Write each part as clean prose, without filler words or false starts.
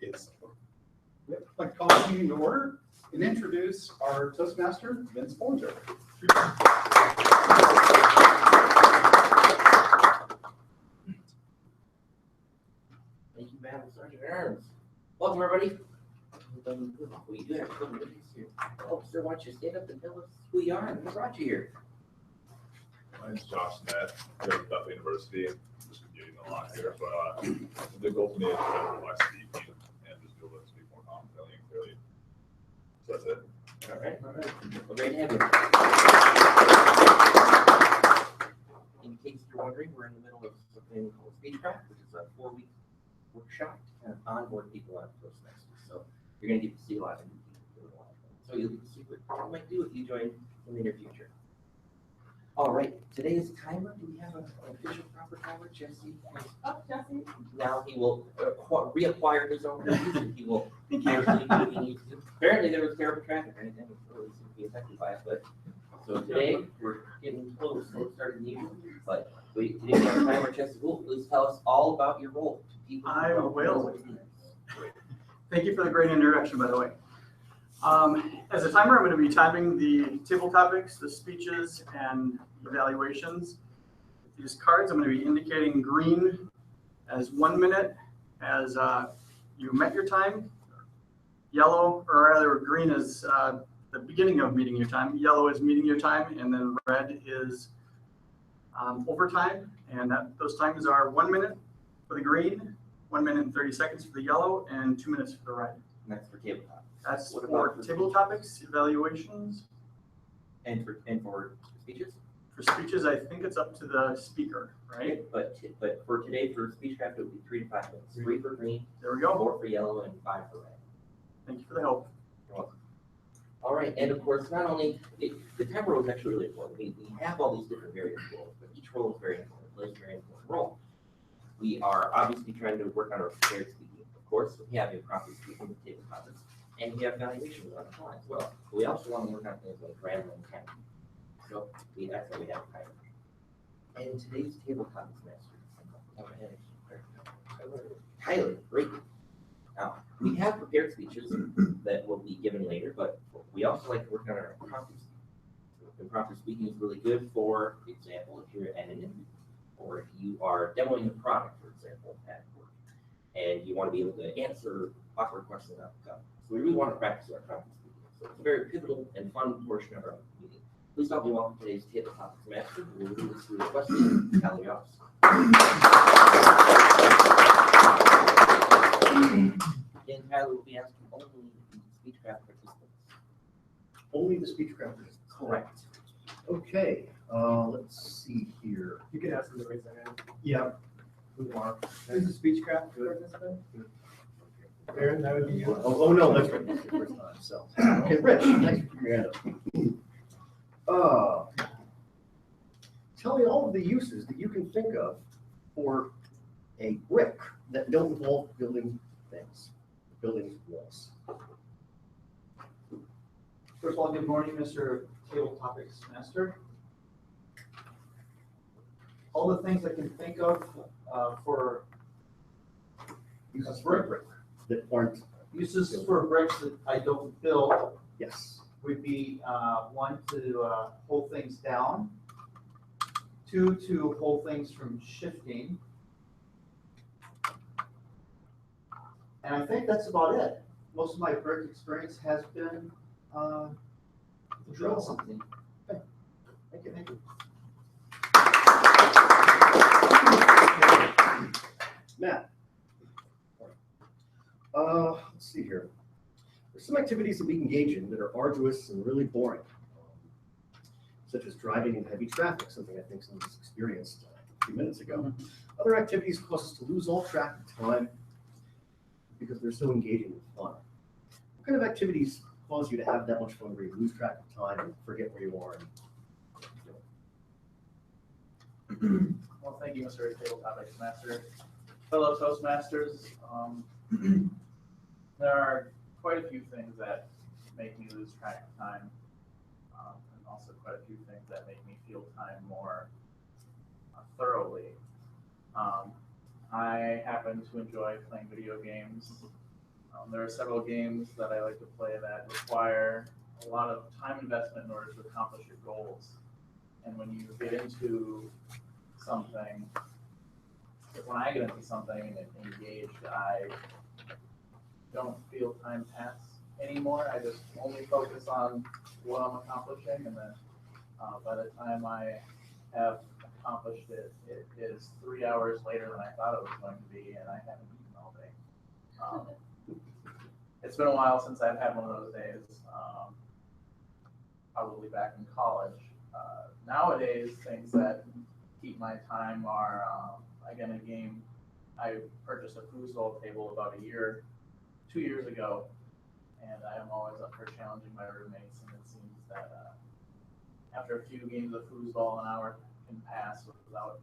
It's I'd like to call the meeting to order and introduce our Toastmaster, Vince Bollinger. Thank you, Madam Sergeant at Arms. Welcome, everybody. We do have some goodies here. Officer, why don't you stand up and tell us who you are and what brought you here? My name's Josh Nett, here at Bethel University. I'm just getting a lot here, but the goal for me is to better my speaking and just be able to speak more confidently and clearly. So that's it. All right. Well, great to have you. In case you're wondering, we're in the middle of something called Speechcraft, which is a 4-week workshop to kind of onboard people on Toastmasters. So you're going to get to see a lot of new people. So you'll get to see what you might do if you join in the near future. All right, today's timer, do we have an official proper timer? Jesse? Oh, Jesse. Now he will reacquire his own duties and he will actually do what he needs to. Apparently there was terrible traffic, right? That was really seemed to be affected by it, but so today we're getting close, so it started new, but today we have a timer. Jesse, please tell us all about your role. I will. Thank you for the great introduction, by the way. As a timer, I'm going to be timing the table topics, the speeches, and evaluations. These cards, I'm going to be indicating green as 1 minute as you met your time, yellow, or rather green is the beginning of meeting your time, yellow is meeting your time, and then red is overtime. And those times are 1 minute for the green, 1 minute and 30 seconds for the yellow, and 2 minutes for the red. And that's for table topics. That's for table topics, evaluations. And for speeches? For speeches, I think it's up to the speaker, right? But for today, for Speechcraft, it would be 3 to 5 minutes. 3 for green, There we go. 4 for yellow, and 5 for red. Thank you for the help. You're welcome. All right, and of course, not only, the timer role is actually really important. We have all these different various roles, but each role is very important, plays a very important role. We are obviously trying to work on our prepared speaking. Of course, we have improper speaking with table topics, and we have evaluations on the fly as well. But we also want to work on things like grammar and timing. So that's why we have time. And today's table topics master, Tyler, great. Now, we have prepared speeches that will be given later, but we also like to work on our impromptu speaking. Impromptu speaking is really good for example, if you're at an interview, or if you are demoing a product, for example, at work, and you want to be able to answer awkward questions out the cup. So we really want to practice our impromptu speaking. So it's a very pivotal and fun portion of our meeting. Please help me welcome today's table topics master, who will lead us through the questions. Tyler Yost. Again, Tyler will be asking only the Speechcraft participants. Only the Speechcraft participants. Correct. Okay, let's see here. You can ask them to raise their hand. Yeah. Who are? Who's the Speechcraft participant? Aaron, that would be you. Oh, no, that's right. That's the first time. So, okay, Rich, thanks for putting your hand up. Tell me all of the uses that you can think of for a brick that don't involve building things, building walls. First of all, good morning, Mr. Table Topics Master. All the things I can think of for Uses for a brick that aren't. uses for bricks that I don't build Yes. would be 1, to hold things down, 2, to hold things from shifting, and I think that's about it. Most of my brick experience has been to drill something. Okay. Thank you. Thank you. Matt. Let's see here. There's some activities that we engage in that are arduous and really boring, such as driving in heavy traffic, something I think some of us experienced a few minutes ago. Other activities cause us to lose all track of time because they're so engaging and fun. What kind of activities cause you to have that much fun where you lose track of time and forget where you are? Well, thank you, Mr. Table Topics Master. Fellow Toastmasters, there are quite a few things that make me lose track of time, and also quite a few things that make me feel time more thoroughly. I happen to enjoy playing video games There are several games that I like to play that require a lot of time investment in order to accomplish your goals. And when you get into something, when I get into something and engaged, I don't feel time pass anymore. I just only focus on what I'm accomplishing, and then by the time I have accomplished it, it is 3 hours later than I thought it was going to be, and I haven't eaten all day. It's been a while since I've had one of those days, probably back in college. Nowadays, things that keep my time are, again, a game. I purchased a foosball table about 2 years ago, and I am always up for challenging my roommates, and it seems that after a few games of foosball, an hour can pass without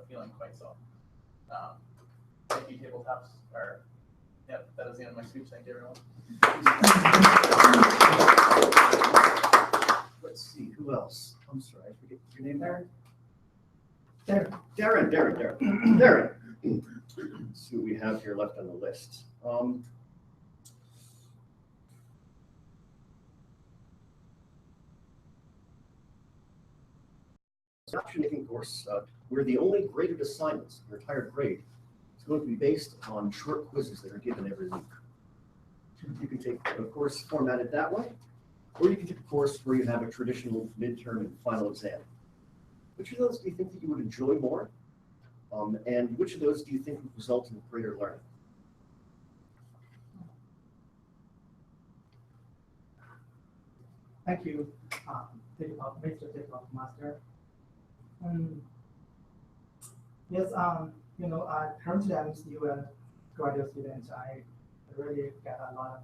feeling quite so. Thank you, tabletops. Yep, that is the end of my speech. Thank you, everyone. Let's see, who else? I'm sorry, I forget your name there. Darren. Let's see what we have here left on the list. Option making course, where the only graded assignments, your entire grade, is going to be based on short quizzes that are given every week. You can take a course formatted that way, or you can take a course where you have a traditional midterm and final exam. Which of those do you think that you would enjoy more? And which of those do you think would result in greater learning? Thank you, Mr. TechMaster. Yes, currently I'm still a graduate student. I really get a lot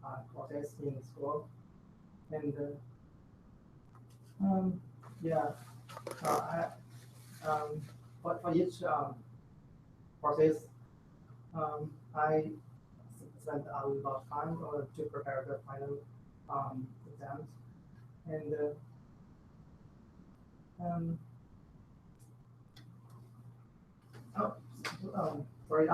of courses in school, and for each courses, I spend a lot of time to prepare the final exams, and sorry,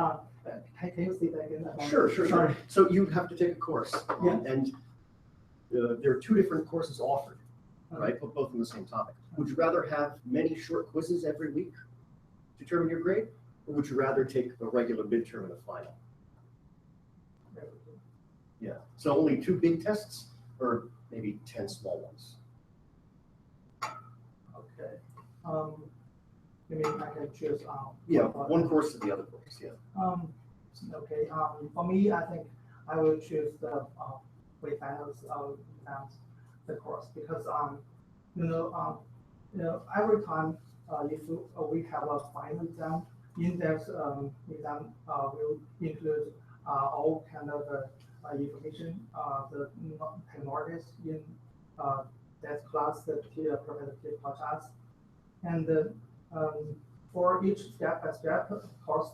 can you say that again? Sure. Sorry. So you have to take a course, Yeah. and there are two different courses offered, right? But both on the same topic. Would you rather have many short quizzes every week to determine your grade, or would you rather take a regular midterm and a final? Yeah. So only 2 big tests, or maybe 10 small ones. Okay. You mean I can choose? Yeah, one course or the other course. Yeah. Okay. For me, I think I will choose the finals exams, the course, because every time if we have a final exam, in-depth exam will include all kind of information, the technologies in that class that the professor taught us, and for each step-by-step course,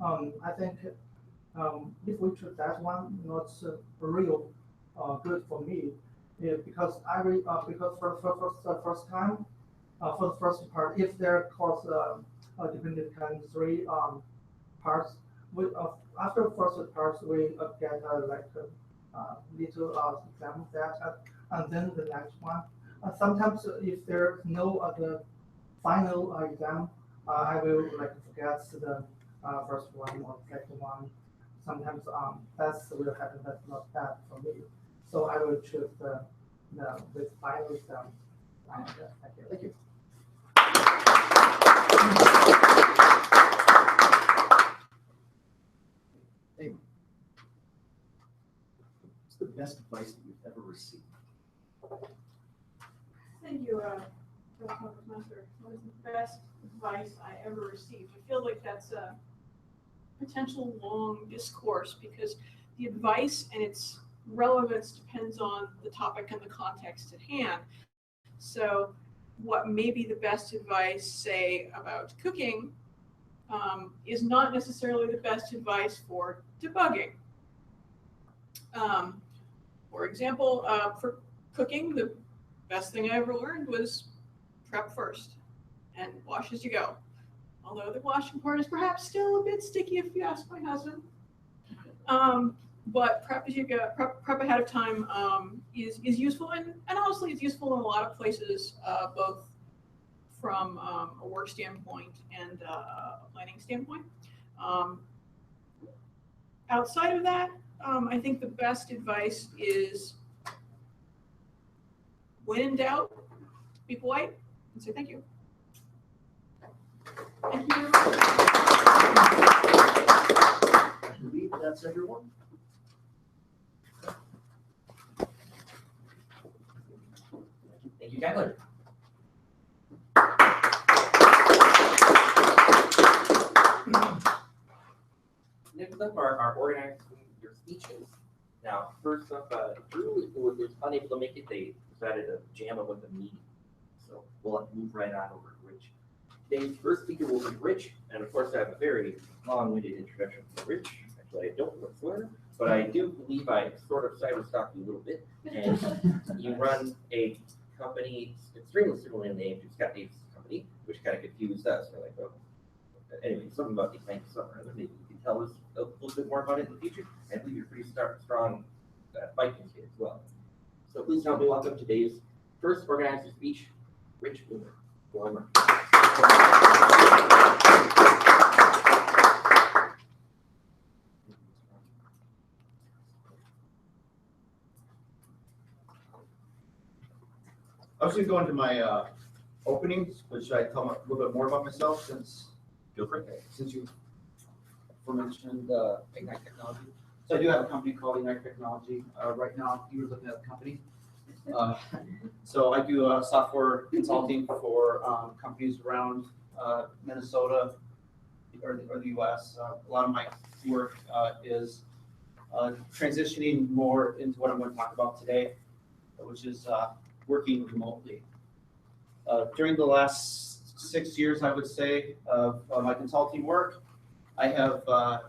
I think if we choose that one, not real good for me, because for the first time, for the first part, if their course depended on 3 parts, after the first part we get little exam of that, and then the next one. Sometimes if there's no other final exam, I will forget the first one or second one. Sometimes that's will happen. That's not bad for me. So I will choose this final exam. Thank you. Hey, what's the best advice that you've ever received? Thank you, Master. What is the best advice I ever received? I feel like that's a potential long discourse because the advice and its relevance depends on the topic and the context at hand. So what may be the best advice, say, about cooking is not necessarily the best advice for debugging. For example, for cooking, the best thing I ever learned was prep first and wash as you go. although the washing part is perhaps still a bit sticky if you ask my husband. But prep as you go, prep ahead of time is useful, and honestly, it's useful in a lot of places, both from a work standpoint and a planning standpoint. Outside of that, I think the best advice is, when in doubt, be polite and say thank you. Thank you very much. I believe that's everyone. Thank you, Tyler. Next up are organizing your speeches. Now, first up, Drew was unable to make it. They decided to jam him with a meeting. So we'll move right on over to Rich. Today's first speaker will be Rich, and of course I have a very long-winded introduction for Rich. Actually, I don't whatsoever, but I do believe I sort of cyberstalked you a little bit. And you run a company extremely similar in name to Scott Davis' company, which kind of confused us. We're like, oh, anyway, something about the bank somewhere. Maybe you can tell us a little bit more about it in the future. I believe you're pretty strong Vikings kid as well. So please help me welcome today's first organizer speech, Rich Boomer. I was going to go into my openings, which I tell a little bit more about myself since you mentioned Ignite Technology. So I do have a company called Ignite Technology. Right now, you were looking at the company. So I do software consulting for companies around Minnesota or the US. A lot of my work is transitioning more into what I'm going to talk about today, which is working remotely. During the last 6 years, I would say, of my consulting work, I have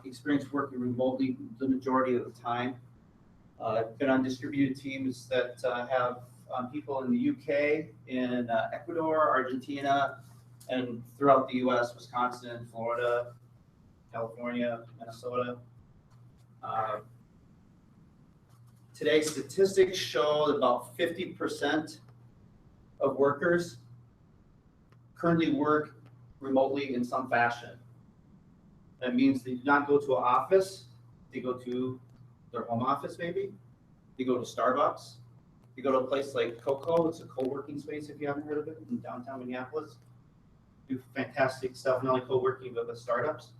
experienced working remotely the majority of the time. I've been on distributed teams that have people in the UK, in Ecuador, Argentina, and throughout the US, Wisconsin, Florida, California, Minnesota. Today, statistics show that about 50% of workers currently work remotely in some fashion. That means they do not go to an office, they go to their home office maybe, they go to Starbucks, they go to a place like Coco, it's a co-working space if you haven't heard of it, in downtown Minneapolis. Do fantastic stuff, not only co-working but with startups.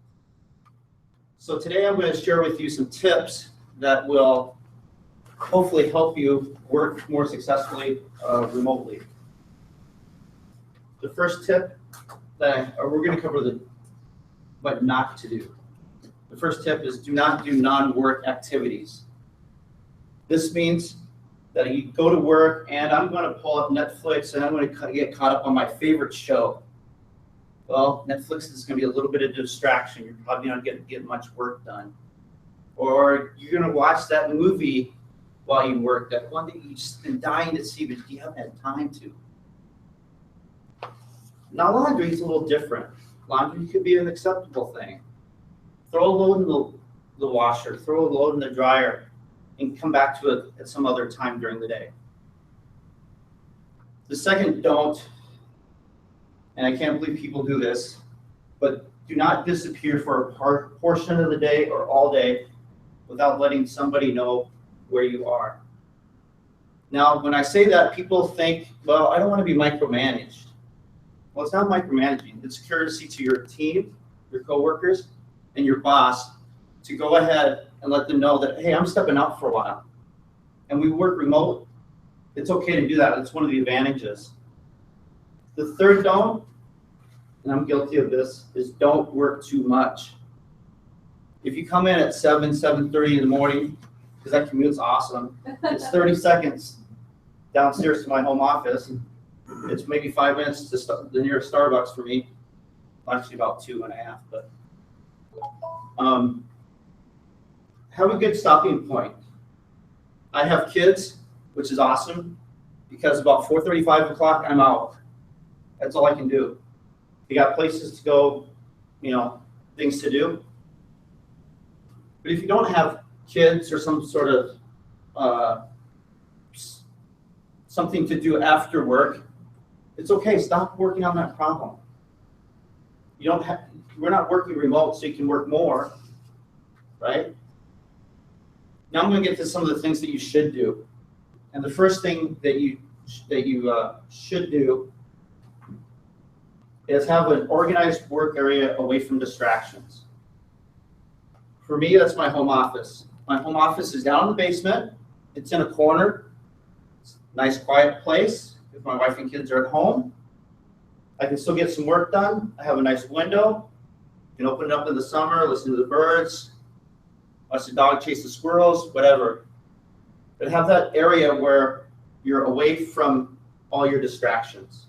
So today I'm going to share with you some tips that will hopefully help you work more successfully remotely. The first tip that we're going to cover what not to do. The first tip is do not do non-work activities. This means that you go to work and I'm going to pull up Netflix and I'm going to get caught up on my favorite show. Well, Netflix is going to be a little bit of distraction. You're probably not going to get much work done. Or you're going to watch that movie while you work, that one that you've just been dying to see, but you haven't had time to. Now, laundry is a little different. Laundry could be an acceptable thing. Throw a load in the washer, throw a load in the dryer, and come back to it at some other time during the day. The second don't, and I can't believe people do this, but do not disappear for a portion of the day or all day without letting somebody know where you are. Now, when I say that, people think, well, I don't want to be micromanaged. Well, it's not micromanaging. It's courtesy to your team, your coworkers, and your boss to go ahead and let them know that, hey, I'm stepping out for a while. And we work remote. It's okay to do that. It's one of the advantages. The third don't, and I'm guilty of this, is don't work too much. If you come in at 7:30 in the morning, because that commute's awesome, it's 30 seconds downstairs to my home office. It's maybe 5 minutes to the nearest Starbucks for me. Actually about 2.5, but have a good stopping point. I have kids, which is awesome, because about 4:30, 5 o'clock, I'm out. That's all I can do. You got places to go, things to do. But if you don't have kids or some sort of something to do after work, it's okay. Stop working on that problem. We're not working remote, so you can work more, right? Now I'm going to get to some of the things that you should do. And the first thing that you should do is have an organized work area away from distractions. For me, that's my home office. My home office is down in the basement. It's in a corner. It's a nice, quiet place. If my wife and kids are at home, I can still get some work done. I have a nice window. You can open it up in the summer, listen to the birds, watch the dog chase the squirrels, whatever. But have that area where you're away from all your distractions.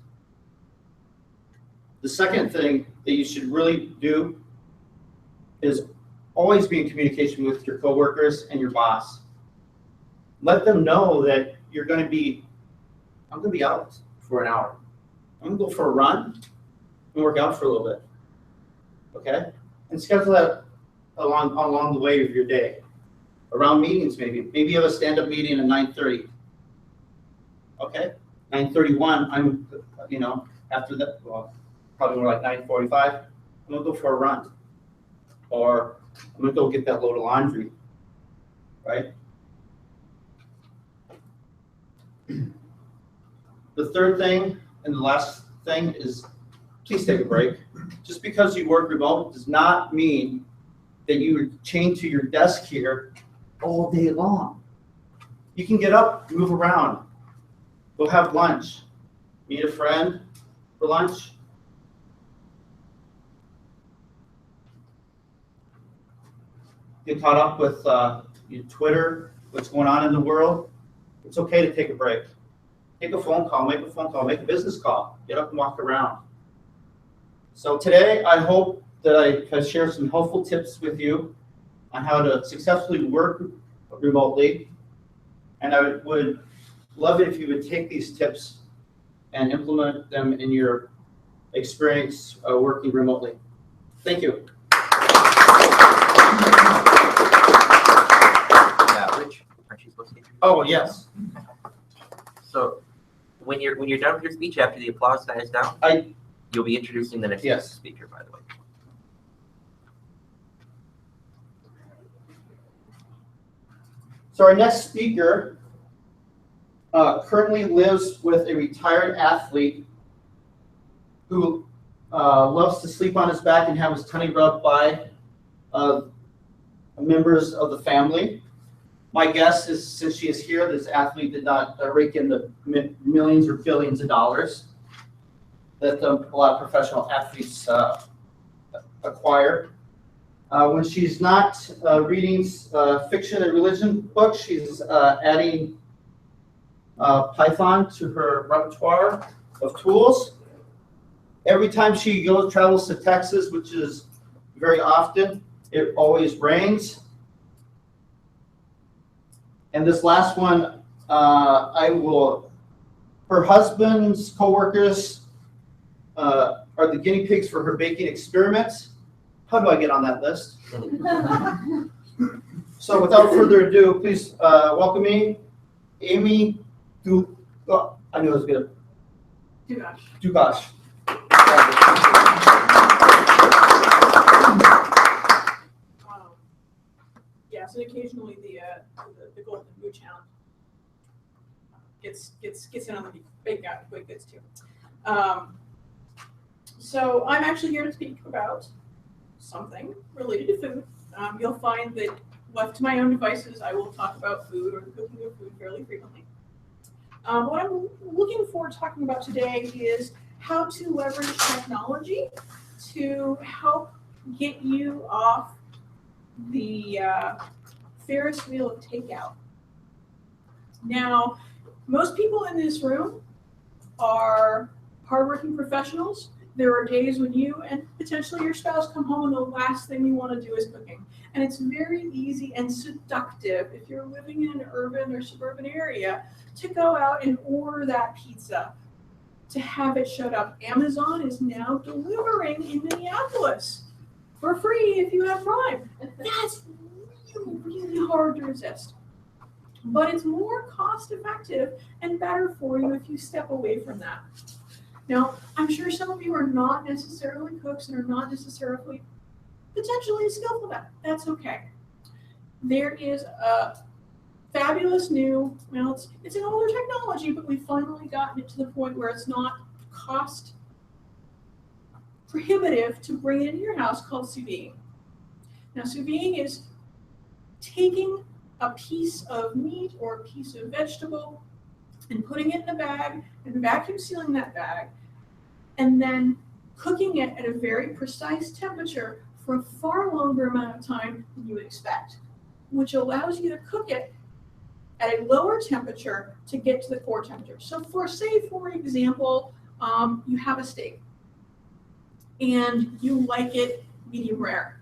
The second thing that you should really do is always be in communication with your coworkers and your boss. Let them know that I'm going to be out for an hour. I'm going to go for a run and work out for a little bit. Okay? And schedule that along the way of your day. Around meetings, maybe. Maybe you have a stand-up meeting at 9:30. Okay? 9:31, after that, well, probably more like 9:45, I'm going to go for a run. Or I'm going to go get that load of laundry. Right? The third thing and the last thing is please take a break. Just because you work remote does not mean that you chain to your desk here all day long. You can get up, move around, go have lunch, meet a friend for lunch. Get caught up with your Twitter, what's going on in the world. It's okay to take a break. Take a phone call, make a business call. Get up and walk around. So today, I hope that I have shared some helpful tips with you on how to successfully work remotely. And I would love it if you would take these tips and implement them in your experience working remotely. Thank you. Yeah, Rich, aren't you supposed to? Oh, yes. So when you're done with your speech after the applause dies down, you'll be introducing the next speaker, by the way. So our next speaker currently lives with a retired athlete who loves to sleep on his back and have his tummy rubbed by members of the family. My guess is, since she is here, this athlete did not rake in the millions or billions of dollars that a lot of professional athletes acquire. When she's not reading fiction and religion books, she's adding Python to her repertoire of tools. Every time she travels to Texas, which is very often, it always rains. And this last one, her husband's coworkers are the guinea pigs for her baking experiments. How do I get on that list? So without further ado, please welcome me, Amy I knew I was good. Dugash. Yes, and occasionally the golden mooch hound gets in on the big bits too. So I'm actually here to speak about something related to food. You'll find that left to my own devices, I will talk about food or the cooking of food fairly frequently. What I'm looking forward to talking about today is how to leverage technology to help get you off the Ferris wheel of takeout. Now, most people in this room are hardworking professionals. There are days when you and potentially your spouse come home and the last thing you want to do is cooking. And it's very easy and seductive if you're living in an urban or suburban area to go out and order that pizza, to have it showed up. Amazon is now delivering in Minneapolis. for free if you have Prime. That's really, really hard to resist. But it's more cost effective and better for you if you step away from that. Now, I'm sure some of you are not necessarily cooks and are not necessarily potentially skillful at that. That's okay. There is a fabulous new, well, it's an older technology, but we've finally gotten it to the point where it's not cost prohibitive to bring it into your house, called sous vide. Now, sous vide is taking a piece of meat or a piece of vegetable and putting it in a bag and vacuum sealing that bag and then cooking it at a very precise temperature for a far longer amount of time than you would expect, which allows you to cook it at a lower temperature to get to the core temperature. So for example, you have a steak and you like it medium rare.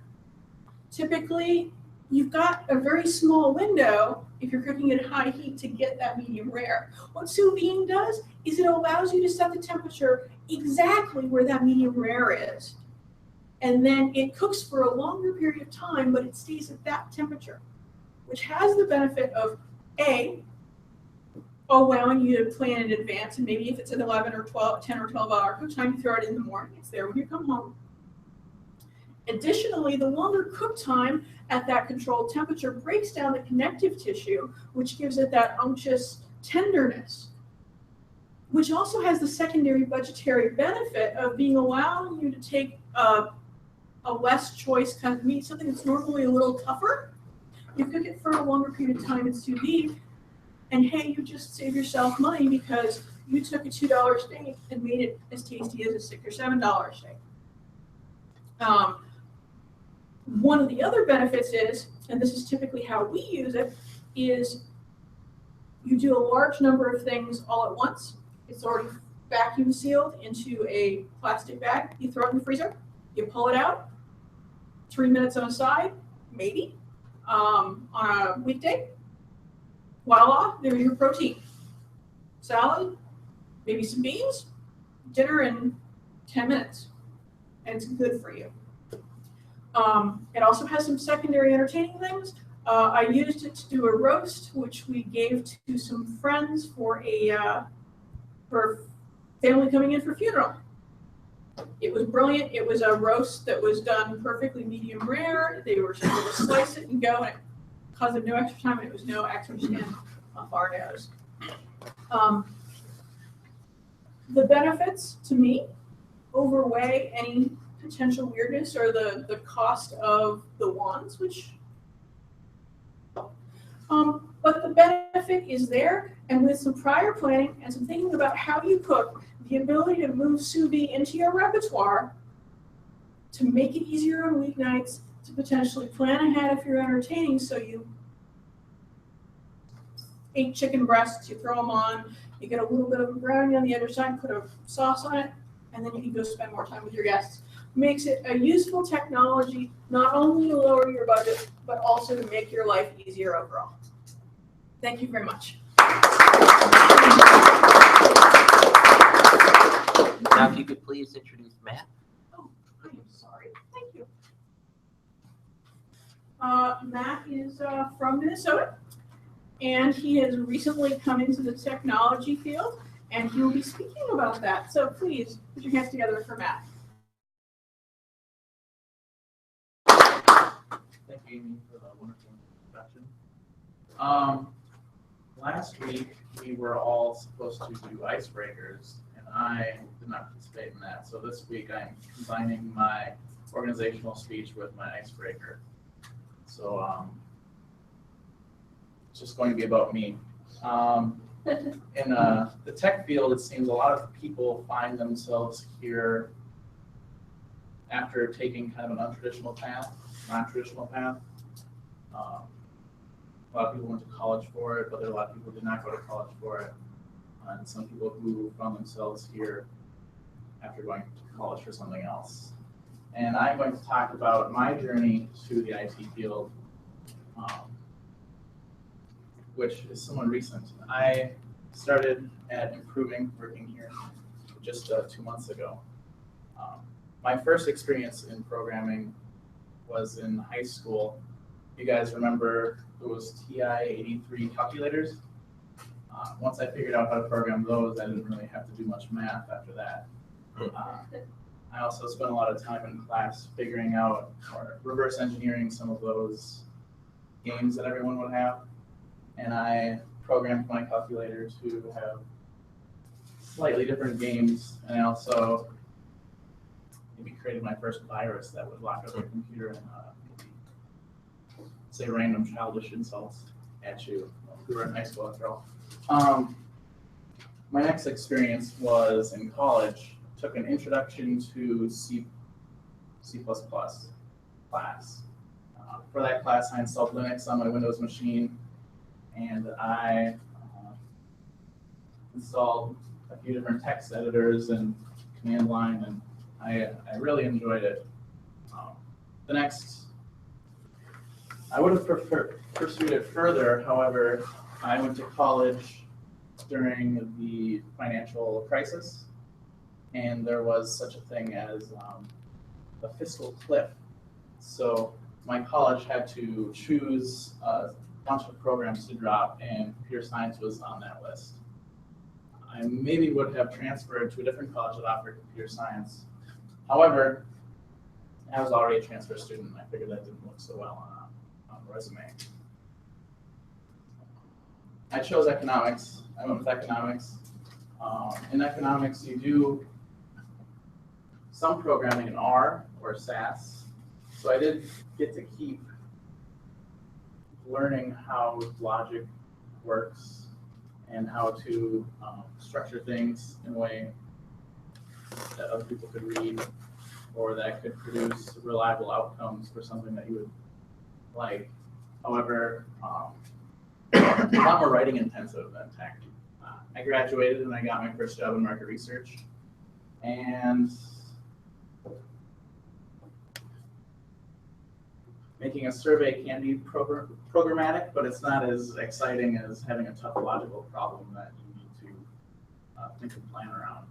Typically, you've got a very small window if you're cooking at high heat to get that medium rare. What sous vide does is it allows you to set the temperature exactly where that medium rare is. And then it cooks for a longer period of time, but it stays at that temperature, which has the benefit of A, allowing you to plan in advance, and maybe if it's an 10 or 12 hour cook time, you throw it in the morning, it's there when you come home. Additionally, the longer cook time at that controlled temperature breaks down the connective tissue, which gives it that unctuous tenderness, which also has the secondary budgetary benefit of allowing you to take a less choice kind of meat, something that's normally a little tougher. You cook it for a longer period of time in sous vide, and hey, you just save yourself money because you took a $2 steak and made it as tasty as a $6 or $7 steak. One of the other benefits is, and this is typically how we use it, is you do a large number of things all at once. It's already vacuum sealed into a plastic bag. You throw it in the freezer, you pull it out, 3 minutes on a side, maybe, on a weekday. Voila, there's your protein. Salad, maybe some beans, dinner in 10 minutes, and it's good for you. It also has some secondary entertaining things. I used it to do a roast, which we gave to some friends for for family coming in for funeral. It was brilliant. It was a roast that was done perfectly medium rare. They were able to slice it and go, and it caused them no extra time, and it was no extra skin off our nose. The benefits, to me, overweigh any potential weirdness or the cost of the wands, which, but the benefit is there, and with some prior planning and some thinking about how you cook, the ability to move sous vide into your repertoire to make it easier on weeknights, to potentially plan ahead if you're entertaining, so you ate chicken breasts, you throw them on, you get a little bit of brownie on the other side, put a sauce on it, and then you can go spend more time with your guests. Makes it a useful technology, not only to lower your budget, but also to make your life easier overall. Thank you very much. Now, if you could please introduce Matt. Oh, I am sorry. Thank you. Matt is from Minnesota, and he has recently come into the technology field, and he will be speaking about that. So please put your hands together for Matt. Thank you, Amy, for the wonderful introduction. Last week, we were all supposed to do icebreakers, and I did not participate in that. So this week, I'm combining my organizational speech with my icebreaker. So it's just going to be about me. In the tech field, it seems a lot of people find themselves here after taking kind of an non-traditional path. A lot of people went to college for it, but there are a lot of people who did not go to college for it. And some people who found themselves here after going to college for something else. And I'm going to talk about my journey to the IT field, which is somewhat recent. I started at Improving, working here just 2 months ago. My first experience in programming was in high school. You guys remember those TI-83 calculators? Once I figured out how to program those, I didn't really have to do much math after that. I also spent a lot of time in class figuring out or reverse engineering some of those games that everyone would have. And I programmed my calculator to have slightly different games. And I also maybe created my first virus that would lock up your computer and say random childish insults at you. We were in high school after all. My next experience was in college. Took an introduction to C++ class. For that class, I installed Linux on my Windows machine, and I installed a few different text editors and command line, and I really enjoyed it. I would have pursued it further. However, I went to college during the financial crisis, and there was such a thing as a fiscal cliff. So my college had to choose a bunch of programs to drop, and computer science was on that list. I maybe would have transferred to a different college that offered computer science. However, I was already a transfer student, and I figured that didn't look so well on a resume. I chose economics. I went with economics. In economics, you do some programming in R or SAS. So I did get to keep learning how logic works and how to structure things in a way that other people could read or that could produce reliable outcomes for something that you would like. However, a lot more writing intensive than tech. I graduated and I got my first job in market research. And making a survey can be programmatic, but it's not as exciting as having a tough logical problem that you need to think and plan around.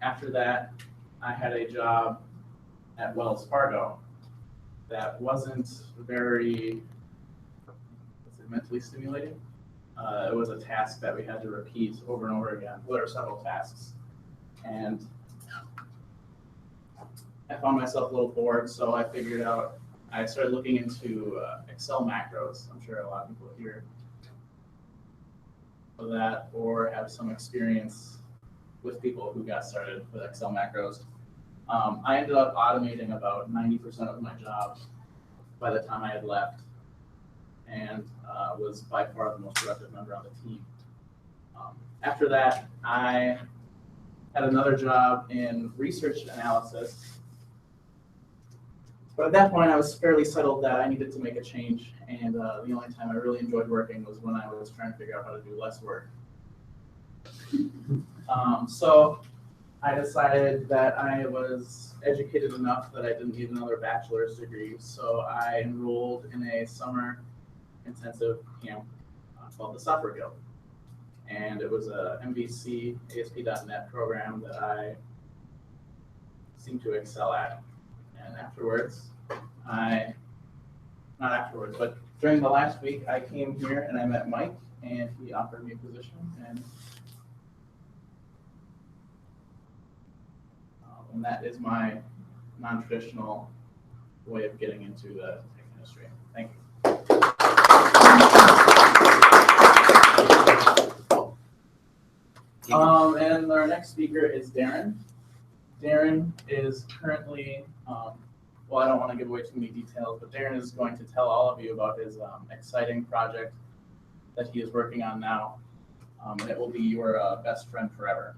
After that, I had a job at Wells Fargo that wasn't very mentally stimulating. It was a task that we had to repeat over and over again. Well, there were several tasks. And I found myself a little bored, so I started looking into Excel macros. I'm sure a lot of people here know that or have some experience with people who got started with Excel macros. I ended up automating about 90% of my job by the time I had left, and was by far the most productive member on the team. After that, I had another job in research analysis. But at that point, I was fairly settled that I needed to make a change, and the only time I really enjoyed working was when I was trying to figure out how to do less work. So I decided that I was educated enough that I didn't need another bachelor's degree, so I enrolled in a summer intensive camp called the Software Guild. And it was a MVC ASP.NET program that I seemed to excel at. And afterwards, not afterwards, but during the last week, I came here and I met Mike, and he offered me a position. And that is my non-traditional way of getting into the tech industry. Thank you. And our next speaker is Darren. Darren is currently, well, I don't want to give away too many details, but Darren is going to tell all of you about his exciting project that he is working on now, and it will be your best friend forever.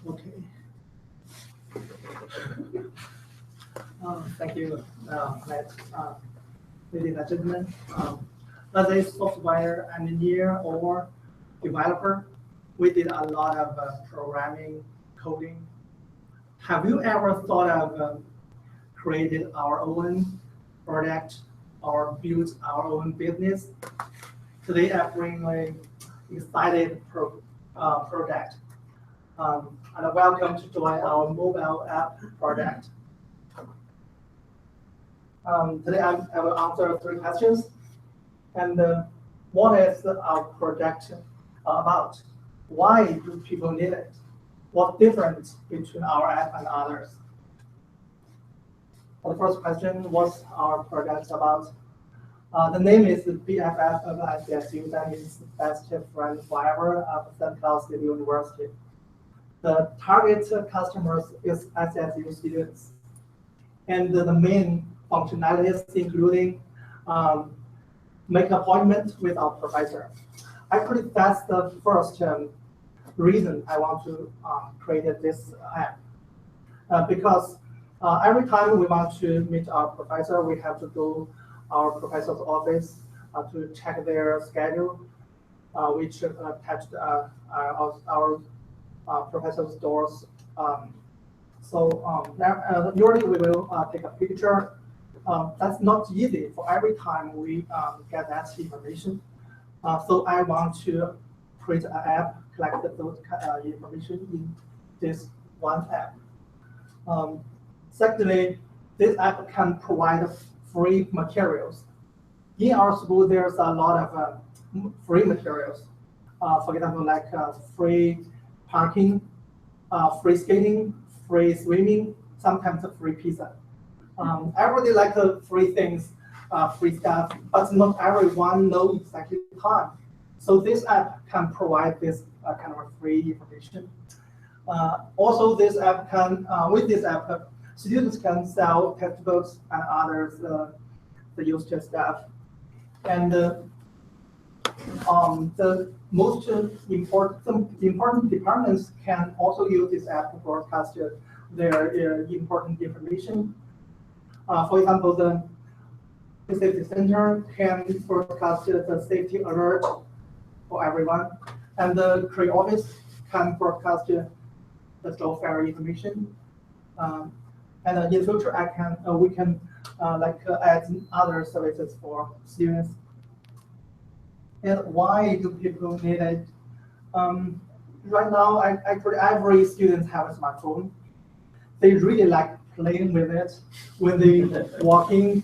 Okay. Thank you, Matt. Ladies and gentlemen, as a software engineer or developer, we did a lot of programming, coding. Have you ever thought of created our own product or built our own business? Today, I bring an excited project. And welcome to join our mobile app project. Today I will answer 3 questions. And what is our project about? Why do people need it? What difference between our app and others? For the first question, what's our project about? The name is BFF of ICSU, that means Best Friend Forever of St. Cloud State University. The target customers is ICSU students. And the main functionalities including make an appointment with our professor. Actually, that's the first reason I want to create this app. Because every time we want to meet our professor, we have to go our professor's office to check their schedule, which attached our professor's doors. Usually we will take a picture. That's not easy for every time we get that information. So I want to create an app, collect those information in this one app. Secondly, this app can provide free materials. In our school, there's a lot of free materials. For example, like free parking, free skating, free swimming, sometimes free pizza. Everybody likes free things, free stuff, but not everyone knows exactly the time. So this app can provide this kind of free information. Also, this app can, with this app, students can sell textbooks and others the used stuff. And the most important departments can also use this app to broadcast their important information. For example, the safety center can broadcast the safety alert for everyone, and the career office can broadcast the job fair information. And in the future, we can add other services for students. And why do people need it? Right now, actually every student has a smartphone. They really like playing with it when they walking,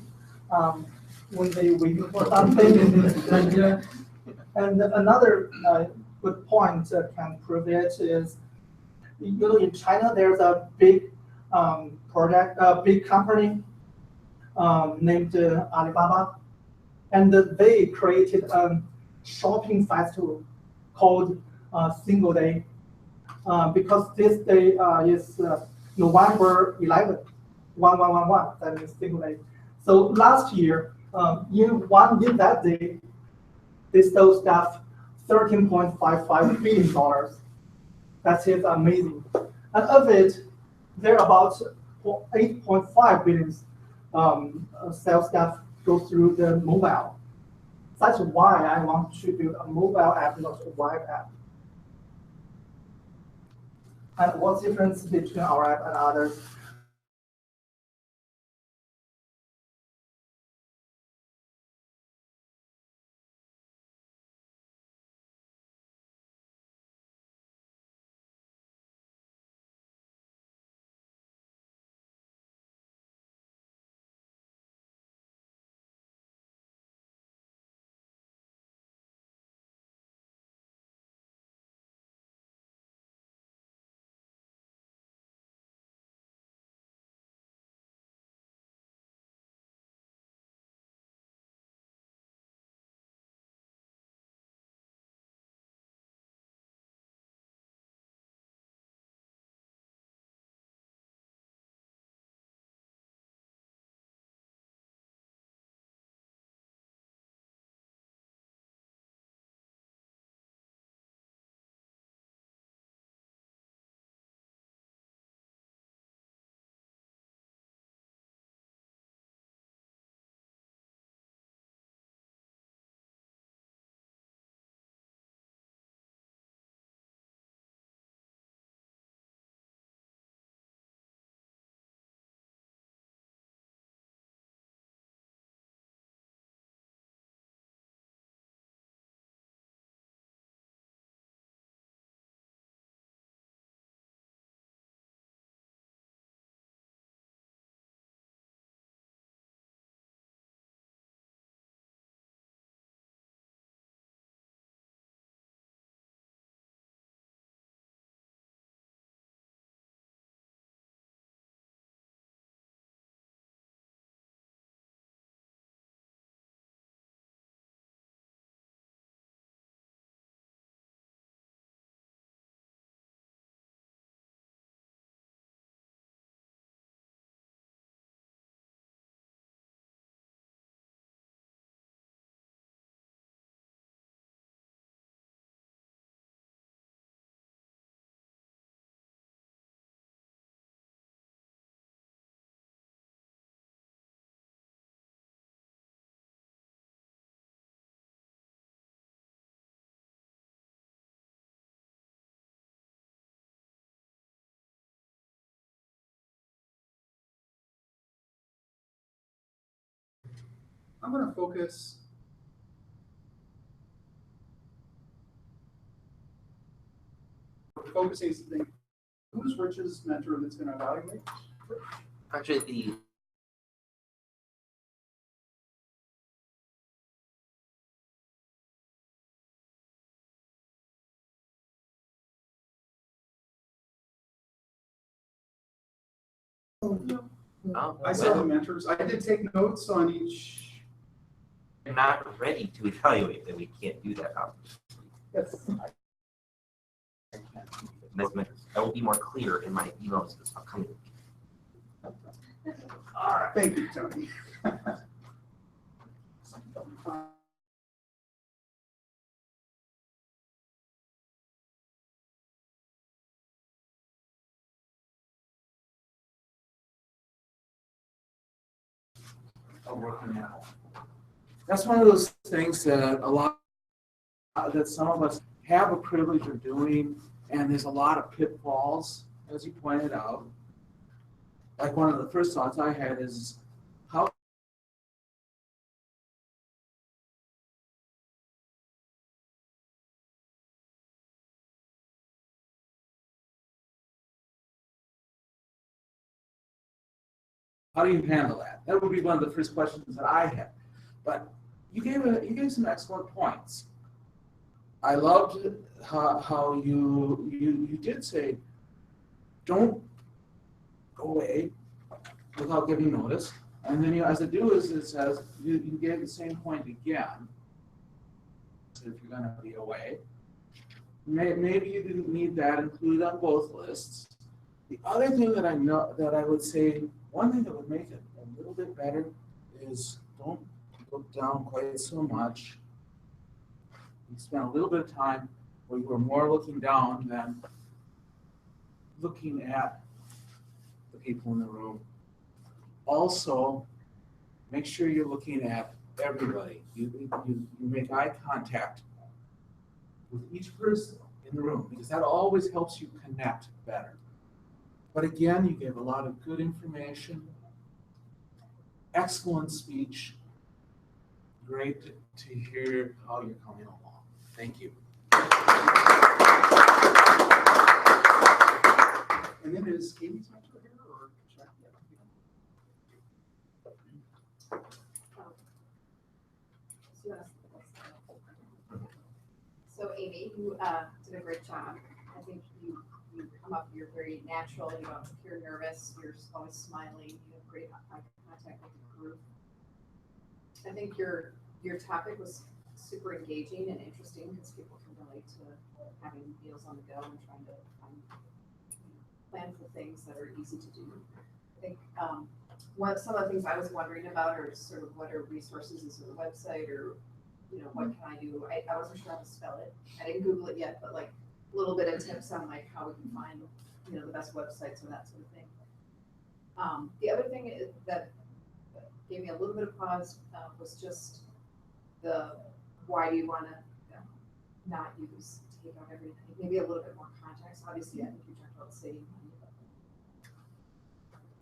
when they waiting for something. And another good point can prove it is, in China there's a big big company named Alibaba, and they created a shopping festival called Single Day, because this day is November 11th, 1111, that means Single Day. So last year, in that day, they sold stuff $13.55 billion. That is amazing. And of it, there are about 8.5 billion sales stuff go through the mobile. That's why I want to build a mobile app, not a web app. And what's the difference between our app and others? I'm gonna focus focusing something. Who's Rich's mentor that's gonna evaluate? Actually, the I saw the mentors. I did take notes on each. we're not ready to evaluate that. We can't do that. Yes. I will be more clear in my emails this upcoming week. All right. Thank you, Tony. Of working out. That's one of those things that that some of us have a privilege of doing, and there's a lot of pitfalls, as you pointed out. Like one of the first thoughts I had is how do you handle that? That would be one of the first questions that I had. But you gave some excellent points. I loved how you did say, don't go away without giving notice. And then as a do is it says, you gave the same point again. So if you're gonna be away, maybe you didn't need that included on both lists. The other thing that I would say, one thing that would make it a little bit better is don't look down quite so much. You spent a little bit of time where you were more looking down than looking at the people in the room. Also, make sure you're looking at everybody. You make eye contact with each person in the room, because that always helps you connect better. But again, you gave a lot of good information, excellent speech. Great to hear how you're coming along. Thank you. And then is Amy's mentor here or? So Amy, you did a great job. I think you come up, you're very natural, you don't appear nervous, you're always smiling, you have great eye contact with the group. I think your topic was super engaging and interesting because people can relate to having meals on the go and trying to plan for things that are easy to do. I think some of the things I was wondering about are sort of what are resources, is there a website, or what can I do? I wasn't sure how to spell it. I didn't Google it yet, but like a little bit of tips on like how we can find the best websites and that sort of thing. The other thing that gave me a little bit of pause was just the why do you want to not use take out everything? Maybe a little bit more context. Obviously, I think you talked about saving money, but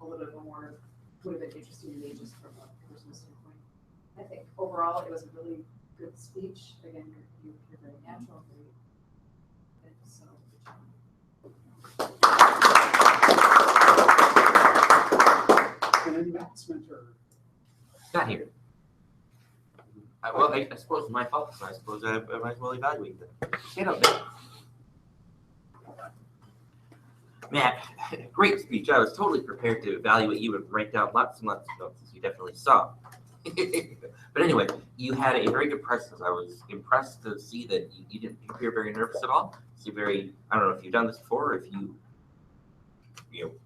a little bit more would have been interesting to me just from a personal standpoint. I think overall it was a really good speech. Again, you're very natural, very good. So good job. And then Matt's mentor. Not here. Well, I suppose it's my fault, so I suppose I might as well evaluate them. Stand up, Matt. Matt, great speech. I was totally prepared to evaluate you and write down lots and lots of notes, as you definitely saw. But anyway, you had a very good presence. I was impressed to see that you didn't appear very nervous at all. So I don't know if you've done this before, or if you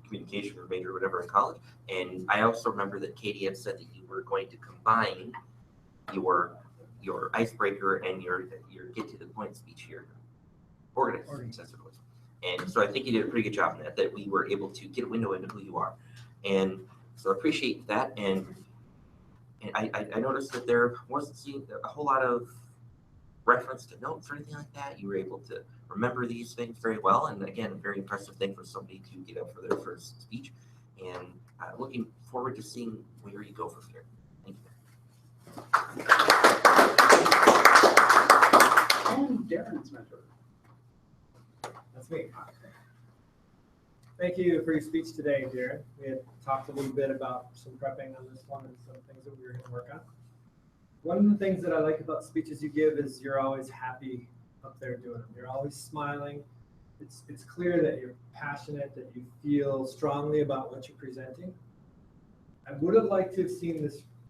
communication major or whatever in college. And I also remember that Katie had said that you were going to combine your icebreaker and your get to the point speech here, organized. That's what it was. And so I think you did a pretty good job in that we were able to get a window into who you are. And so I appreciate that. And I noticed that there wasn't a whole lot of reference to notes or anything like that. You were able to remember these things very well. And again, a very impressive thing for somebody to get up for their first speech. And looking forward to seeing where you go from here. Thank you. And Darren's mentor. That's me. Thank you for your speech today, Darren. We had talked a little bit about some prepping on this one and some things that we were going to work on. One of the things that I like about speeches you give is you're always happy up there doing them. You're always smiling. It's clear that you're passionate, that you feel strongly about what you're presenting. I would have liked to have seen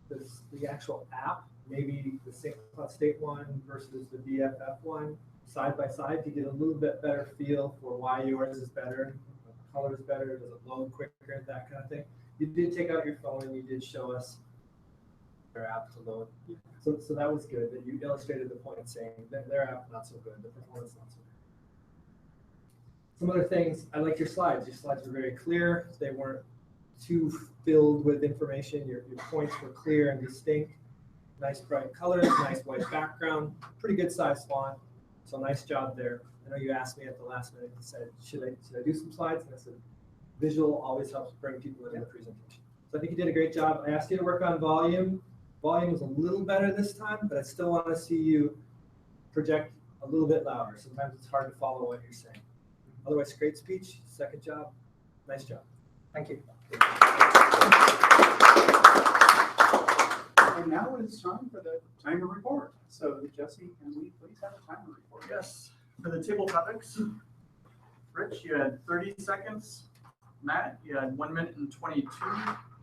the actual app, maybe the St. Cloud State one versus the BFF one, side by side to get a little bit better feel for why yours is better, the color is better, does it load quicker, that kind of thing. You did take out your phone and you did show us their app to load. So that was good, that you illustrated the point saying that their app not so good, the performance not so good. Some other things, I like your slides. Your slides were very clear. They weren't too filled with information. Your points were clear and distinct. Nice bright colors, nice white background, pretty good size font. So nice job there. I know you asked me at the last minute, you said, should I do some slides? And I said, visual always helps bring people into the presentation. So I think you did a great job. I asked you to work on volume. Volume was a little better this time, but I still want to see you project a little bit louder. Sometimes it's hard to follow what you're saying. Otherwise, great speech. Second job. Nice job. Thank you. And now it's time for the timer report. So Jesse, can we please have a timer report? Yes, for the table topics, Rich, you had 30 seconds. Matt, you had 1 minute and 22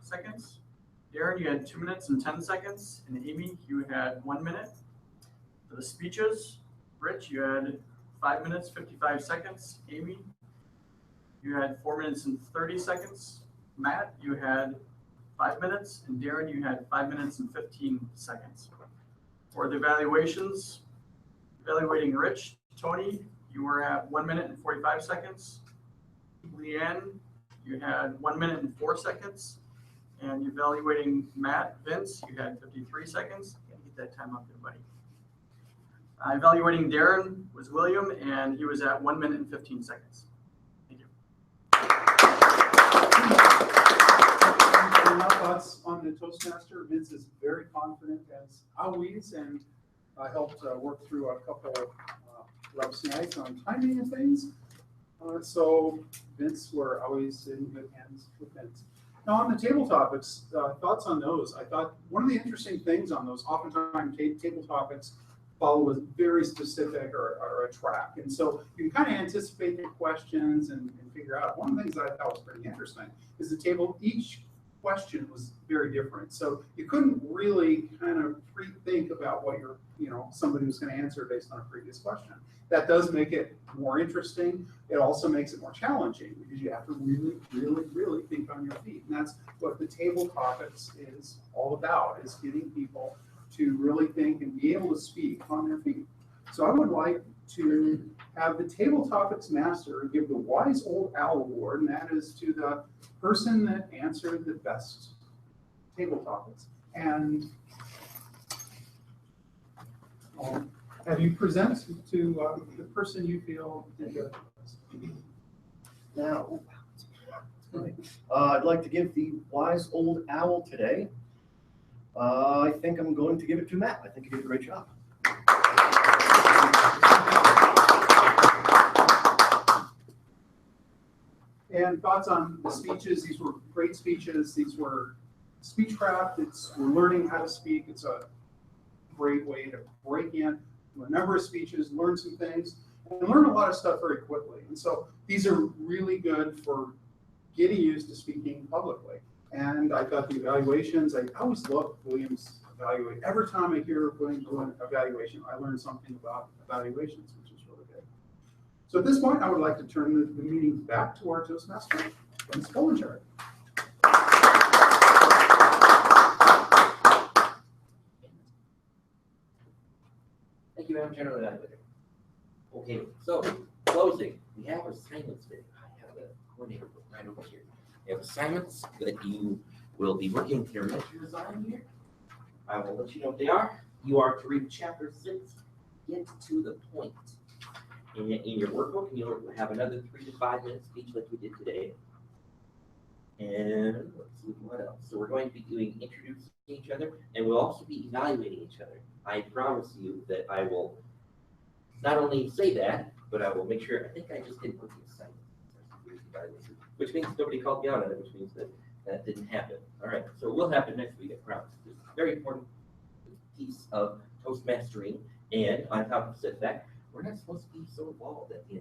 seconds. Darren, you had 2 minutes and 10 seconds. And Amy, you had 1 minute. For the speeches, Rich, you had 5 minutes, 55 seconds. Amy, you had 4 minutes and 30 seconds. Matt, you had 5 minutes. And Darren, you had 5 minutes and 15 seconds. For the evaluations, evaluating Rich, Tony, you were at 1 minute and 45 seconds. Leanne, you had 1 minute and 4 seconds. And evaluating Matt, Vince, you had 53 seconds. Gotta get that time up there, buddy. Evaluating Darren was William, and he was at 1 minute and 15 seconds. Thank you. And now thoughts on the Toastmaster. Vince is very confident as always, and I helped work through a couple rough nights on timing and things. So Vince, we're always in good hands with Vince. Now on the table topics, thoughts on those. I thought one of the interesting things on those, oftentimes table topics follow a very specific or a track. And so you can kind of anticipate the questions and figure out. One of the things that I thought was pretty interesting is the table, each question was very different. So you couldn't really kind of pre-think about what somebody was going to answer based on a previous question. That does make it more interesting. It also makes it more challenging because you have to really, really, really think on your feet. And that's what the table topics is all about, is getting people to really think and be able to speak on their feet. So I would like to have the table topics master give the Wise Old Owl Award, and that is to the person that answered the best table topics. And have you present to the person you feel did the best? Now, I'd like to give the Wise Old Owl today. I think I'm going to give it to Matt. I think he did a great job. And thoughts on the speeches? These were great speeches. These were Speechcraft. We're learning how to speak. It's a great way to break in a number of speeches, learn some things, and learn a lot of stuff very quickly. And so these are really good for getting used to speaking publicly. And I thought the evaluations, I always love William's evaluation. Every time I hear William do an evaluation, I learn something about evaluations, which is really good. So at this point, I would like to turn the meeting back to our Toastmaster, Vince Bollinger. Thank you, Madam General Evaluator. Okay, so closing, we have assignments there. I have a coordinator right over here. We have assignments that you will be working with your measure design here. I will let you know what they are. You are to read chapter 6, get to the point. In your workbook, you'll have another 3 to 5 minute speech like we did today. And let's with what else? So we're going to be doing introducing each other, and we'll also be evaluating each other. I promise you that I will not only say that, but I will make sure. I think I just didn't put the assignment, which means nobody called me out on it, which means that that didn't happen. All right, so it will happen next week, I promise. It's a very important piece of Toastmastering, and on top of said fact, we're not supposed to be so involved at the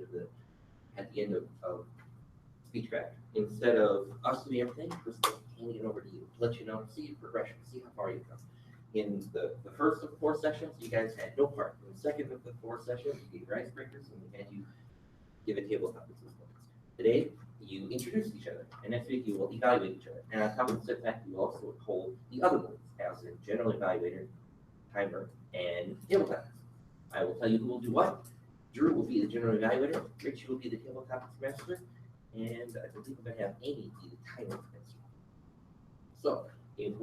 end of Speechcraft. Instead of us doing everything, we're supposed to hand it over to you, let you know, see your progression, see how far you come. In the first of 4 sessions, you guys had no part. In the second of the 4 sessions, you gave your icebreakers, and we had you give a tabletop assessment. Today, you introduce each other, and next week you will evaluate each other. And on top of said fact, you also hold the other ones as a general evaluator, timer, and tabletop. I will tell you who will do what. Drew will be the general evaluator, Rich will be the tabletop master, and I believe I'm going to have Amy be the timer master. So, when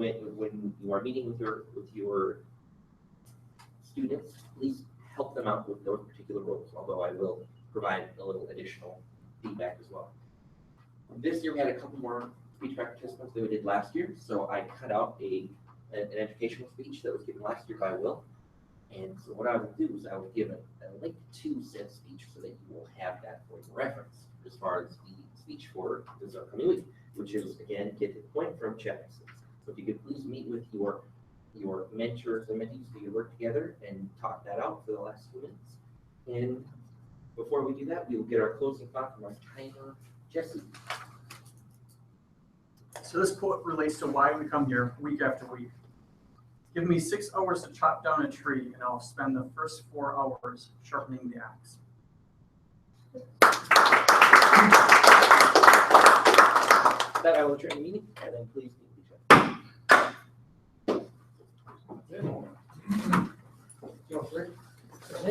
you are meeting with your students, please help them out with those particular roles, although I will provide a little additional feedback as well. This year we had a couple more speech participants than we did last year, so I cut out an educational speech that was given last year by Will. And so what I will do is I will give a link to said speech so that you will have that for your reference as far as the speech for this upcoming week, which is, again, get to the point from TechMasters. So if you could please meet with your mentors and mentees so you work together and talk that out for the last few minutes. And before we do that, we will get our closing thought from our timer, Jesse. So this quote relates to why we come here week after week. Give me 6 hours to chop down a tree, and I'll spend the first 4 hours sharpening the axe. That I will adjourn the meeting, and then please meet each other. So good. I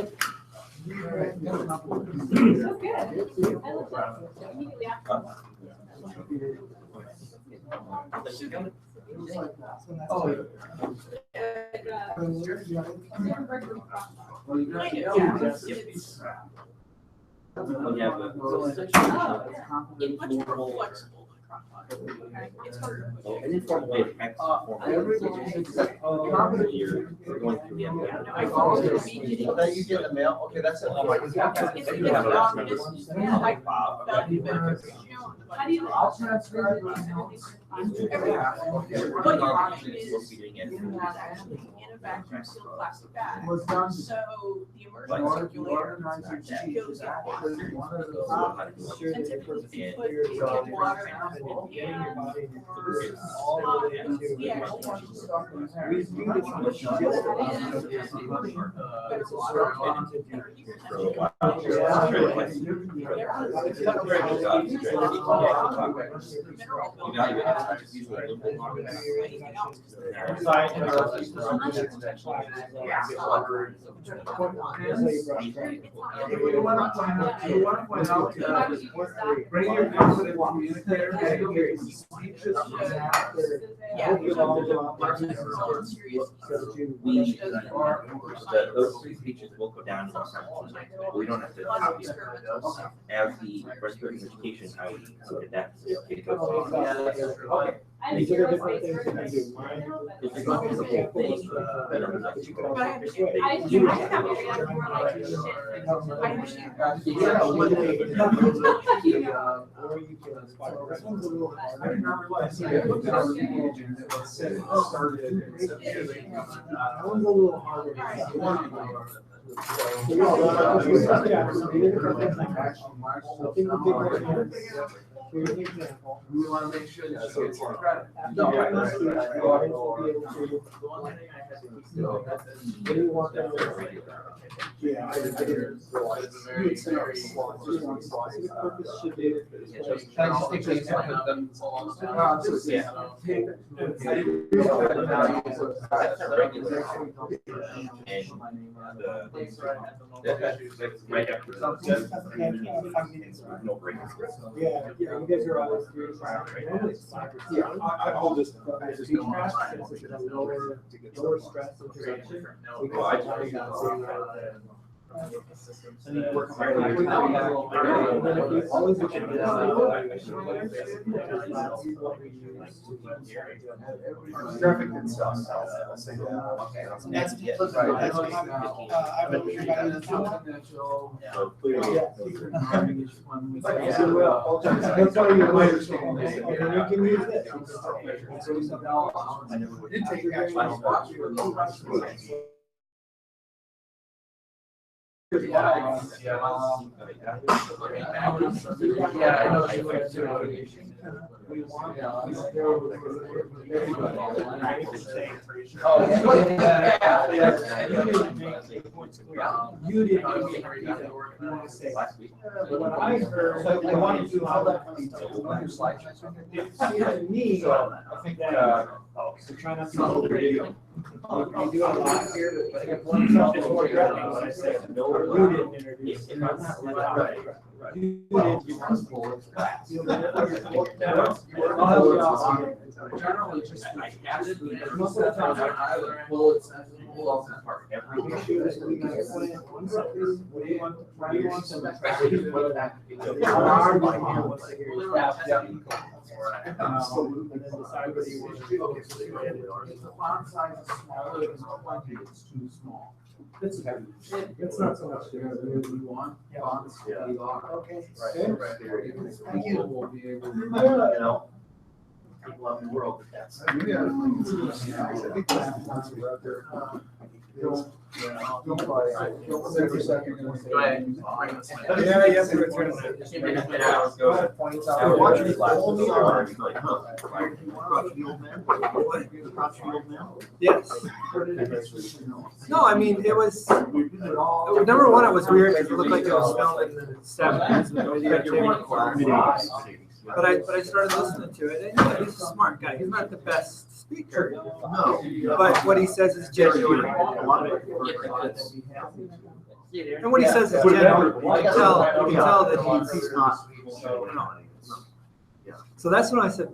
love that. Immediately after. We have a informal, Flexible. It's harder. an informal way of practicing We're going through the That you get a mail, okay, that's it. How do you? I'll transfer. What you're doing is actually in a vacuum sealed plastic bag. Was done. So the immersion circulator that goes in water. And typically if you put in water and we actually use Bring your confident communicator and your speeches those 3 speeches will go down in the sentence. We don't have to copy them. As the Vice President of Education, I would adapt to okay. These are the different things that I do. If you're going to the whole thing, better not to go. But I understand. I do. I have more like shit. I understand. This one's a little hard. I did not realize. I looked at our region that was said it started in September. That one's a little harder. Here's an example. We want to make sure that she gets credit. The one thing I had to yeah, I didn't realize. You would say our slots, just one slot. The purpose should be. Can I just take these and put them along? Yeah. That's right after no break. Yeah, you guys are always doing. Yeah, I hold this. Speechcraft, since it has lower stress interaction. We can I need to work on my. Always look at Graphic and stuff. That's it. I've been Yeah. So clearly. That's why you understand. And then you can use this. Did take actual spots for the Yeah, I know you went to. Oh, You didn't say. What I heard. So I wanted to, how that. It seemed to me, I think that, so try not to. You do a lot here, but if one subject is more threatening, what I say, you didn't introduce. If I'm not Right. You didn't. Generally, just most of the time, either bullets and bullets and part. every. What do you want some? And then decide whether you want to. If the font size is smaller than 20, it's too small. It's not so much. You want fonts to be large. Okay. People will be able to. You know, people out in the world, but that's. Don't buy. Take a second. Go ahead. Yeah, you have to return that. Points out. Watching it last summer, it's like, huh? Crotch the old man? Crotch the old man? Yes. No, I mean, it was, number one, it was weird because it looked like it was filmed in the '70s with videotape. But I started listening to it, and yeah, he's a smart guy. He's not the best speaker, No. but what he says is genuine. A lot of it. And what he says is genuine. You can tell that He's not. So that's when I said,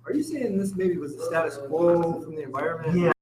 are you saying this maybe was the status quo from the environment? Yeah.